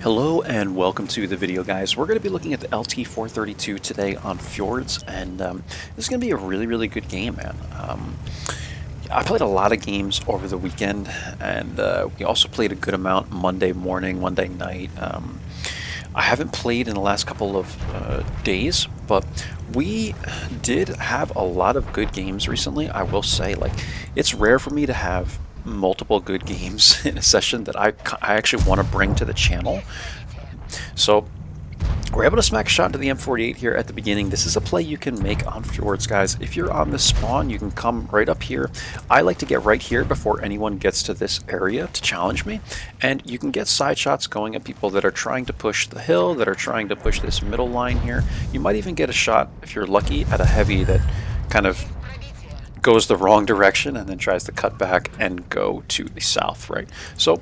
Hello and welcome to the video, guys. We're going to be looking at the LT-432 today on Fjords, and this is going to be a really good game, man. I played a lot of games over the weekend, and we also played a good amount Monday morning, Monday night. I haven't played in the last couple of days, but we did have a lot of good games recently. I will say, like, it's rare for me to have multiple good games in a session that I actually want to bring to the channel. So we're able to smack a shot into the M48 here at the beginning. This is a play you can make on Fjords, guys. If you're on this spawn, you can come right up here. I like to get right here before anyone gets to this area to challenge me. And you can get side shots going at people that are trying to push the hill, that are trying to push this middle line here. You might even get a shot, if you're lucky, at a heavy that kind of goes the wrong direction and then tries to cut back and go to the south, right? So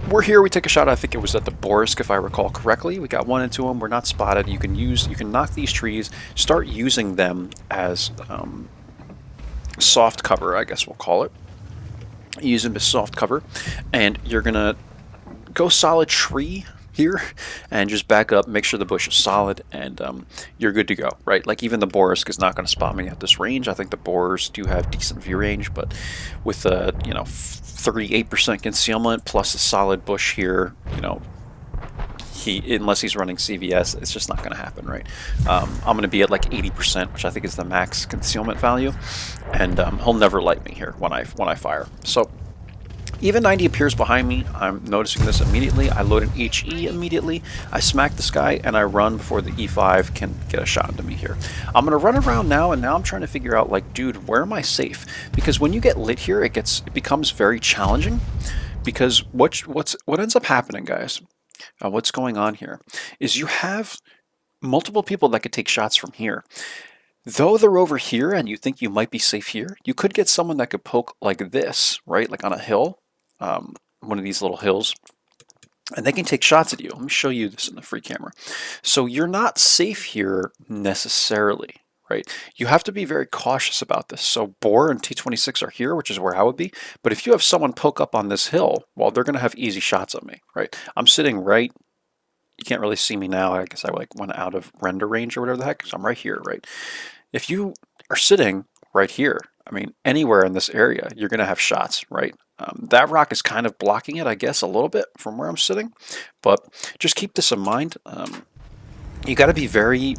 we're here, we take a shot, I think it was at the Borsk if I recall correctly. We got one into them, we're not spotted. You can knock these trees, start using them as soft cover, I guess we'll call it. Use them as soft cover, and you're gonna go solid tree here and just back up, make sure the bush is solid, and you're good to go, right? Like, even the Borsk is not going to spot me at this range. I think the boars do have decent view range, but with a 38% concealment plus a solid bush here, unless he's running CVS, it's just not going to happen, right? I'm going to be at like 80%, which I think is the max concealment value, and he'll never light me here when I fire. So even 90 appears behind me. I'm noticing this immediately. I load an HE immediately. I smack this guy and I run before the E5 can get a shot into me here. I'm gonna run around now, and now I'm trying to figure out, like, dude, where am I safe? Because when you get lit here, it becomes very challenging. Because what ends up happening, guys, what's going on here is you have multiple people that could take shots from here. Though they're over here and you think you might be safe here, you could get someone that could poke like this, right? Like on a hill, one of these little hills, and they can take shots at you. Let me show you this in the free camera. So you're not safe here necessarily, right? You have to be very cautious about this. So Boar and T26 are here, which is where I would be. But if you have someone poke up on this hill, well, they're going to have easy shots on me, right? I'm sitting right. You can't really see me now. I guess I went out of render range or whatever the heck, because I'm right here, right? If you are sitting right here, I mean, anywhere in this area, you're going to have shots, right? That rock is kind of blocking it, I guess, a little bit from where I'm sitting, but just keep this in mind. You got to be very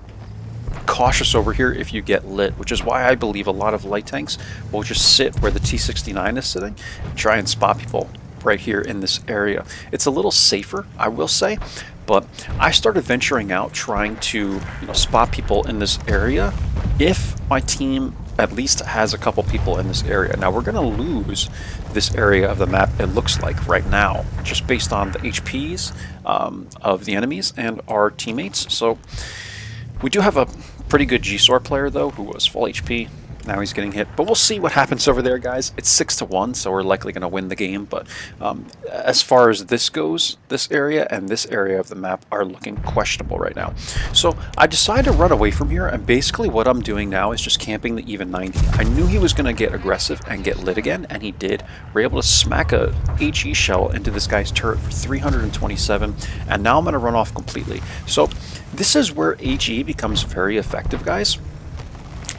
cautious over here if you get lit, which is why I believe a lot of light tanks will just sit where the T69 is sitting and try and spot people right here in this area. It's a little safer, I will say, but I started venturing out trying to spot people in this area if my team at least has a couple people in this area. Now we're going to lose this area of the map, it looks like right now, just based on the HPs of the enemies and our teammates. So we do have a pretty good GSOR player though, who was full HP. Now he's getting hit, but we'll see what happens over there, guys. It's 6-1, so we're likely going to win the game. But as far as this goes, this area and this area of the map are looking questionable right now. So I decided to run away from here, and basically what I'm doing now is just camping the even 90. I knew he was going to get aggressive and get lit again, and he did. We're able to smack a HE shell into this guy's turret for 327, and now I'm going to run off completely. So this is where HE becomes very effective, guys.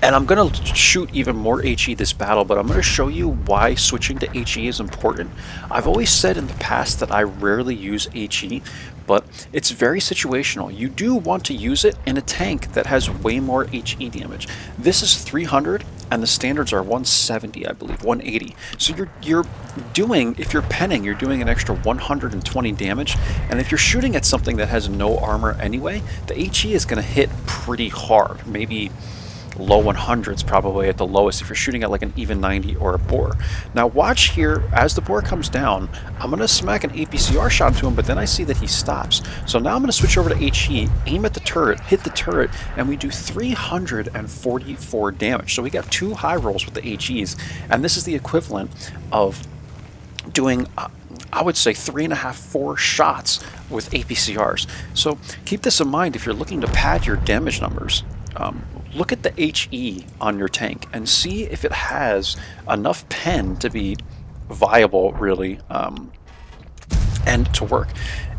And I'm going to shoot even more HE this battle, but I'm going to show you why switching to HE is important. I've always said in the past that I rarely use HE, but it's very situational. You do want to use it in a tank that has way more HE damage. This is 300, and the standards are 170, I believe, 180. So you're doing, if you're penning, you're doing an extra 120 damage, and if you're shooting at something that has no armor anyway, the HE is going to hit pretty hard, maybe low 100s probably at the lowest if you're shooting at like an even 90 or a Boar. Now watch here, as the Boar comes down, I'm going to smack an APCR shot into him, but then I see that he stops. So now I'm going to switch over to HE, aim at the turret, hit the turret, and we do 344 damage. So we got 2 high rolls with the HEs, and this is the equivalent of doing I would say 3.5-4 shots with APCRs. So keep this in mind if you're looking to pad your damage numbers. Look at the HE on your tank and see if it has enough pen to be viable, really, and to work.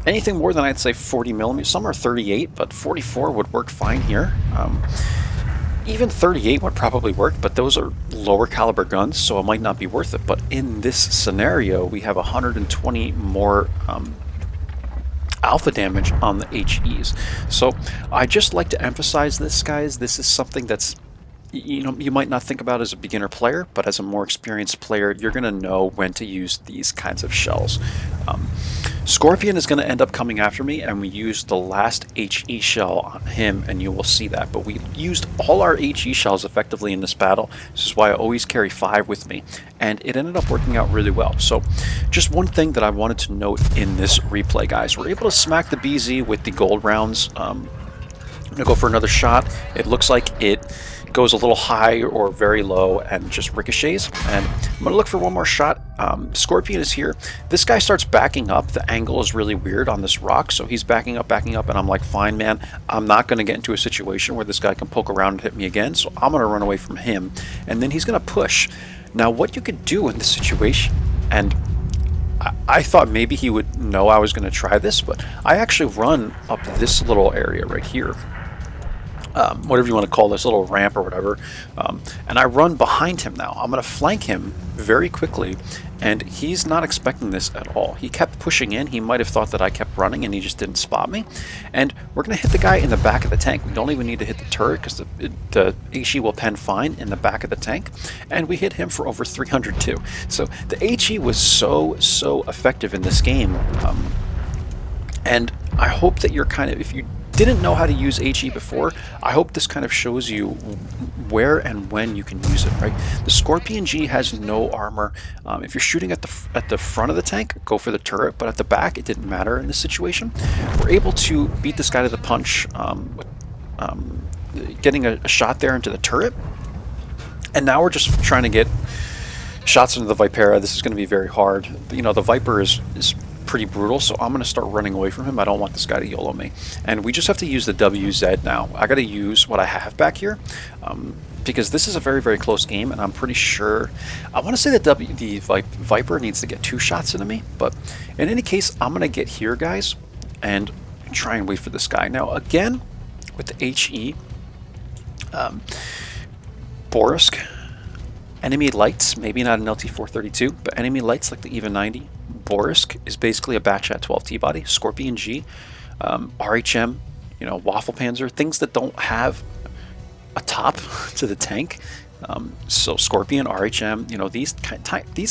Anything more than, I'd say, 40 millimeters, some are 38, but 44 would work fine here. Even 38 would probably work, but those are lower caliber guns, so it might not be worth it. But in this scenario, we have 120 more alpha damage on the HEs. So I just like to emphasize this, guys. This is something that's, you know, you might not think about as a beginner player, but as a more experienced player, you're going to know when to use these kinds of shells. Scorpion is going to end up coming after me, and we used the last HE shell on him, and you will see that. But we used all our HE shells effectively in this battle. This is why I always carry 5 with me, and it ended up working out really well. So just one thing that I wanted to note in this replay, guys. We're able to smack the BZ with the gold rounds. I'm going to go for another shot. It looks like it goes a little high or very low and just ricochets, and I'm going to look for one more shot. Scorpion is here. This guy starts backing up. The angle is really weird on this rock, so he's backing up, and I'm like, fine, man, I'm not going to get into a situation where this guy can poke around and hit me again, so I'm going to run away from him, and then he's going to push. Now, what you could do in this situation, and I thought maybe he would know I was going to try this, but I actually run up this little area right here. Whatever you want to call this little ramp or whatever, and I run behind him now. I'm going to flank him very quickly, and he's not expecting this at all. He kept pushing in. He might have thought that I kept running and he just didn't spot me, and we're going to hit the guy in the back of the tank. We don't even need to hit the turret because the HE will pen fine in the back of the tank, and we hit him for over 302. So the HE was so effective in this game, and I hope that you're kind of, if you didn't know how to use HE before, I hope this kind of shows you where and when you can use it, right? The Scorpion G has no armor. If you're shooting at the front of the tank, go for the turret, but at the back, it didn't matter in this situation. We're able to beat this guy to the punch, getting a shot there into the turret, and now we're just trying to get shots into the Vipera. This is going to be very hard. You know, the Viper is pretty brutal, so I'm going to start running away from him. I don't want this guy to YOLO me, and we just have to use the WZ now. I got to use what I have back here, because this is a very close game, and I'm pretty sure, I want to say that the Viper needs to get 2 shots into me, but in any case, I'm going to get here, guys, and try and wait for this guy. Now, again, with the HE, Borisk, enemy lights, maybe not an LT-432, but enemy lights like the EVA 90. Borisk is basically a batch at 12 T-body. Scorpion G, RHM, you know, Waffle Panzer, things that don't have a top to the tank. So Scorpion, RHM, you know, these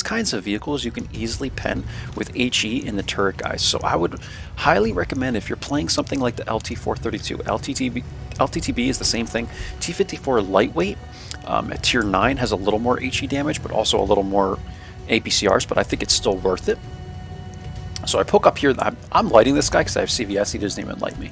kinds of vehicles you can easily pen with HE in the turret, guys. So I would highly recommend, if you're playing something like the LT-432, LTTB is the same thing. T-54 lightweight at tier 9 has a little more HE damage, but also a little more APCRs, but I think it's still worth it. So I poke up here. I'm lighting this guy because I have CVS. He doesn't even light me.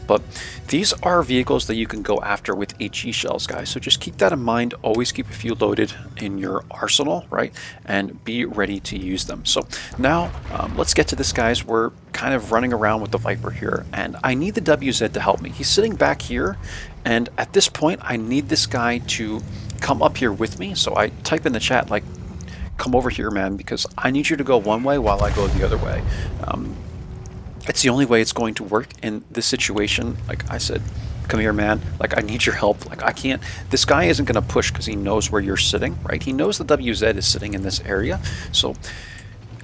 But these are vehicles that you can go after with HE shells, guys. So just keep that in mind. Always keep a few loaded in your arsenal, right? And be ready to use them. So now let's get to this, guys. We're kind of running around with the Viper here, and I need the WZ to help me. He's sitting back here, and at this point, I need this guy to come up here with me. So I type in the chat, like, come over here, man, because I need you to go one way while I go the other way. It's the only way it's going to work in this situation. Like I said, come here, man. Like, I need your help. Like, I can't. This guy isn't going to push because he knows where you're sitting, right? He knows the WZ is sitting in this area, so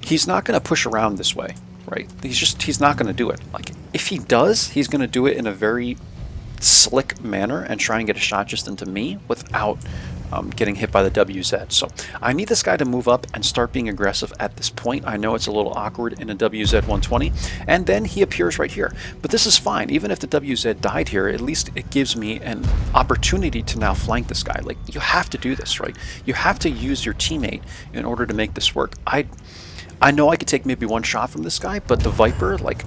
he's not going to push around this way, right? He's not going to do it. Like, if he does, he's going to do it in a very slick manner and try and get a shot just into me without getting hit by the WZ. So I need this guy to move up and start being aggressive at this point. I know it's a little awkward in a WZ 120, and then he appears right here. But this is fine. Even if the WZ died here, at least it gives me an opportunity to now flank this guy. Like, you have to do this, right? You have to use your teammate in order to make this work. I know I could take maybe one shot from this guy, but the Viper, like,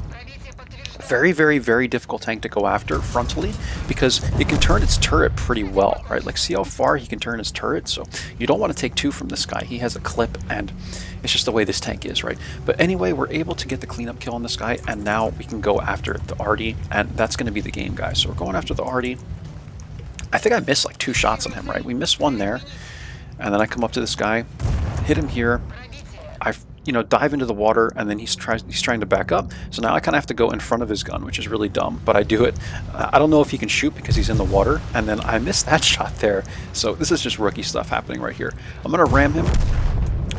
very difficult tank to go after frontally, because it can turn its turret pretty well, right? Like, see how far he can turn his turret? So you don't want to take 2 from this guy. He has a clip, and it's just the way this tank is, right? But anyway, we're able to get the cleanup kill on this guy, and now we can go after the Arty, and that's going to be the game, guys. So we're going after the Arty. I think I missed like 2 shots on him, right? We missed one there, and then I come up to this guy, hit him here. I dive into the water, and then he's trying to back up. So now I kind of have to go in front of his gun, which is really dumb, but I do it. I don't know if he can shoot because he's in the water, and then I missed that shot there. So this is just rookie stuff happening right here. I'm going to ram him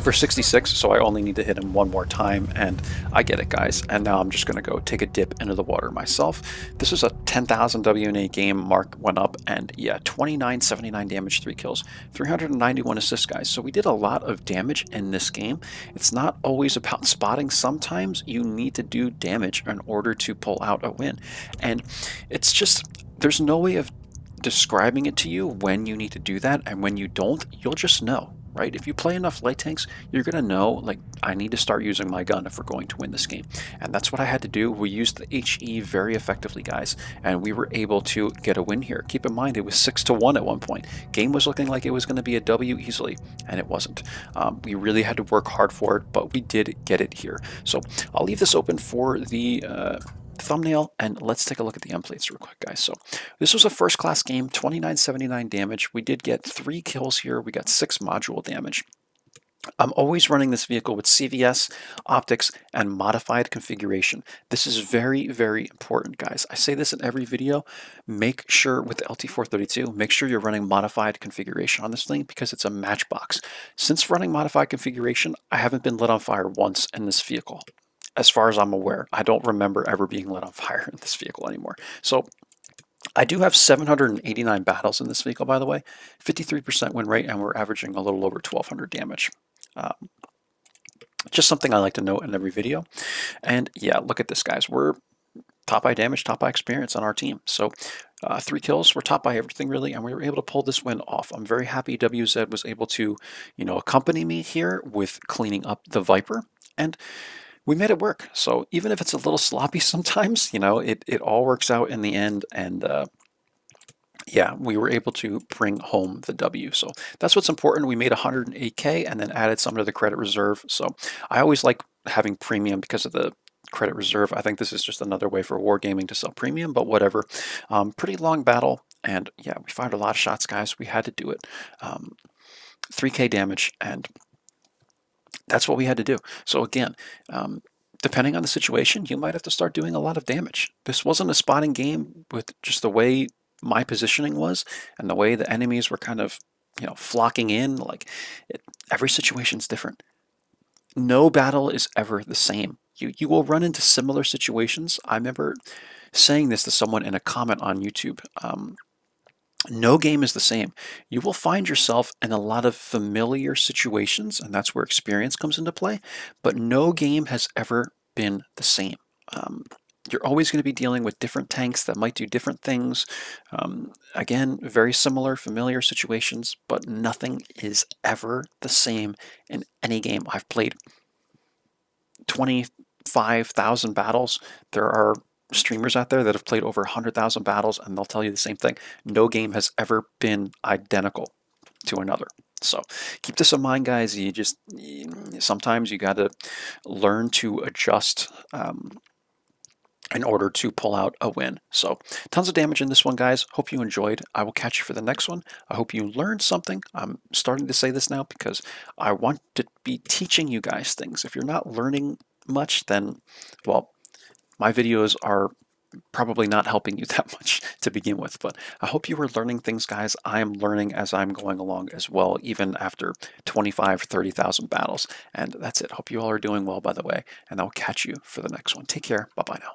for 66, so I only need to hit him one more time, and I get it, guys. And now I'm just going to go take a dip into the water myself. This was a 10,000 WNA game. Mark went up, and yeah, 2979 damage, 3 kills, 391 assists, guys. So we did a lot of damage in this game. It's not always about spotting. Sometimes you need to do damage in order to pull out a win, and it's just, there's no way of describing it to you when you need to do that, and when you don't, you'll just know. Right? If you play enough light tanks, you're going to know, like, I need to start using my gun if we're going to win this game. And that's what I had to do. We used the HE very effectively, guys, and we were able to get a win here. Keep in mind, it was 6-1 at one point. Game was looking like it was going to be a W easily, and it wasn't. We really had to work hard for it, but we did get it here. So I'll leave this open for the thumbnail, and let's take a look at the end plates real quick, guys. So this was a first class game, 2979 damage. We did get 3 kills here. We got 6 module damage. I'm always running this vehicle with CVS, optics, and modified configuration. This is very, very important, guys. I say this in every video. Make sure with the LT-432, make sure you're running modified configuration on this thing, because it's a matchbox. Since running modified configuration, I haven't been lit on fire once in this vehicle. As far as I'm aware, I don't remember ever being lit on fire in this vehicle anymore. So I do have 789 battles in this vehicle, by the way, 53% win rate, and we're averaging a little over 1200 damage. Just something I like to note in every video. And yeah, look at this, guys. We're top by damage, top by experience on our team. So 3 kills, we're top by everything, really, and we were able to pull this win off. I'm very happy WZ was able to, accompany me here with cleaning up the Viper, and we made it work. So even if it's a little sloppy sometimes, it all works out in the end. And yeah, we were able to bring home the W. So that's what's important. We made 108K and then added some to the credit reserve. So I always like having premium because of the credit reserve. I think this is just another way for Wargaming to sell premium, but whatever. Pretty long battle. And yeah, we fired a lot of shots, guys. We had to do it. 3K damage, and that's what we had to do. So again, depending on the situation, you might have to start doing a lot of damage. This wasn't a spotting game with just the way my positioning was and the way the enemies were kind of, flocking in. Like, every situation's different. No battle is ever the same. You will run into similar situations. I remember saying this to someone in a comment on YouTube. No game is the same. You will find yourself in a lot of familiar situations, and that's where experience comes into play, but no game has ever been the same. You're always going to be dealing with different tanks that might do different things. Again, very similar, familiar situations, but nothing is ever the same in any game. I've played 25,000 battles. There are streamers out there that have played over 100,000 battles, and they'll tell you the same thing. No game has ever been identical to another. So keep this in mind, guys. Sometimes you got to learn to adjust in order to pull out a win. So tons of damage in this one, guys. Hope you enjoyed. I will catch you for the next one. I hope you learned something. I'm starting to say this now because I want to be teaching you guys things. If you're not learning much, then, well, my videos are probably not helping you that much to begin with, but I hope you were learning things, guys. I am learning as I'm going along as well, even after 25, 30,000 battles. And that's it. Hope you all are doing well, by the way, and I'll catch you for the next one. Take care. Bye-bye now.